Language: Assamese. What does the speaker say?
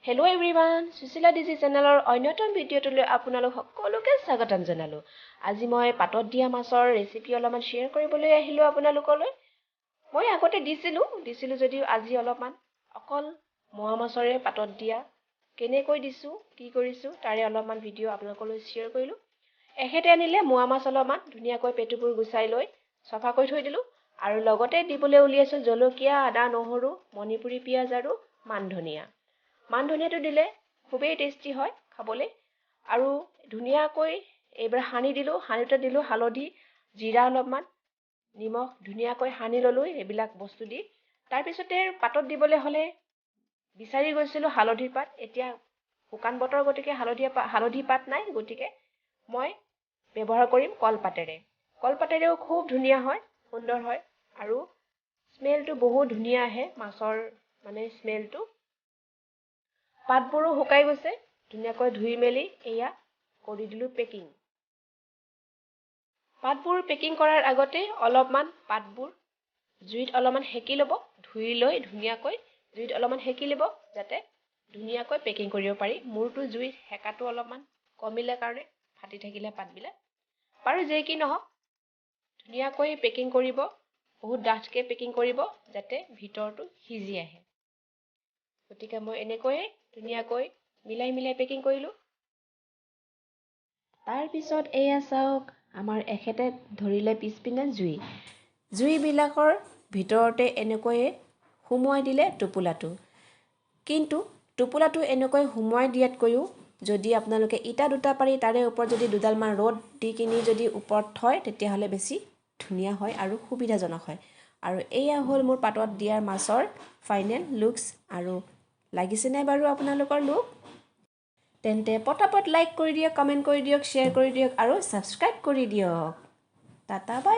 Hello everyone, SushilaDG চেনেলৰ অন্যতম ভিডিঅ'টোলৈ আপোনালোক সকলোকে স্বাগতম জনালো। আজি মই পাতত দিয়া মাছৰ ৰেচিপি অলপমান শ্বেয়াৰ কৰিবলৈ আহিলো আপোনালোকলৈ। মই আগতে দিছিলো যদিও আজি অলপমান অকল মোৱা মাছৰে পাতত দিয়া কেনেকৈ দিছো কি কৰিছো তাৰে অলপমান ভিডিঅ' আপোনালোকলৈ শ্বেয়াৰ কৰিলো। এখেতে আনিলে মোৱা মাছ অলপমান ধুনীয়াকৈ পেটুবোৰ গুচাই লৈ সফা কৰি থৈ দিলো আৰু লগতে দিবলৈ উলিয়াইছো জলকীয়া, আদা, নহৰু, মণিপুৰী পিয়াজ আৰু মান ধনিয়া। মান ধনিয়াটো দিলে খুবেই টেষ্টি হয় খাবলৈ আৰু ধুনীয়াকৈ এইবাৰ সানি দিলো। সানিতে দিলো হালধি, জিৰা অলপমান, নিমখ ধুনীয়াকৈ সানি ললো এইবিলাক বস্তু দি। তাৰ পিছতে পাতত দিবলৈ হলে বিচাৰি গৈছিলো হালধিৰ পাত। এতিয়া শুকান বতৰ গতিকে হালধি পাত নাই, গতিকে মই ব্যৱহাৰ কৰিম কলপাতেৰে। কলপাতেৰেও খুব ধুনীয়া হয়, সুন্দৰ হয় আৰু স্মেলটো বহুত ধুনীয়া আহে মাছৰ স্মেলটো। পাতবোৰো শুকাই গৈছে, ধুনীয়াকৈ ধুই মেলি এয়া কৰি দিলো পেকিং। পাতবোৰ পেকিং কৰাৰ আগতে অলপমান পাতবোৰ জুইত অলপমান সেকি ল'ব, ধুই লৈ ধুনীয়াকৈ জুইত অলপমান সেকি ল'ব যাতে ধুনীয়াকৈ পেকিং কৰিব পাৰি। মোৰটো জুইত সেকাটো অলপমান কমিলে কাৰণে ফাটি থাকিলে পাতবিলাক। বাৰু যেই কি নহওক ধুনীয়াকৈ পেকিং কৰিব, বহুত ডাঠকৈ পেকিং কৰিব যাতে ভিতৰটো সিজি আহে। গতিকে মই এনেকৈয়ে ধুনীয়াকৈ মিলাই পেকিং কৰিলো। তাৰপিছত এয়া চাওক আমাৰ এখেতে ধৰিলে পিছপিনে জুইবিলাকৰ ভিতৰতে এনেকৈয়ে সুমুৱাই দিলে টোপোলাটো। কিন্তু টোপোলাটো এনেকৈ সুমুৱাই দিয়াতকৈও যদি আপোনালোকে ইটা দুটা পাৰি তাৰে ওপৰত যদি দুডালমান ৰড দি কিনি যদি ওপৰত থয় তেতিয়াহ'লে বেছি ধুনীয়া হয় আৰু সুবিধাজনক হয়। আৰু এয়া হ'ল মোৰ পাতত দিয়াৰ মাছৰ ফাইনেল লুকছ। আৰু লাগিছেনে বাৰু আপোনালোকৰ লুক? তেন্তে পটাপট লাইক কৰি দিয়ক, কমেণ্ট কৰি দিয়ক, শ্বেয়াৰ কৰি দিয়ক আৰু ছাবস্ক্ৰাইব কৰি দিয়ক। Tata bye.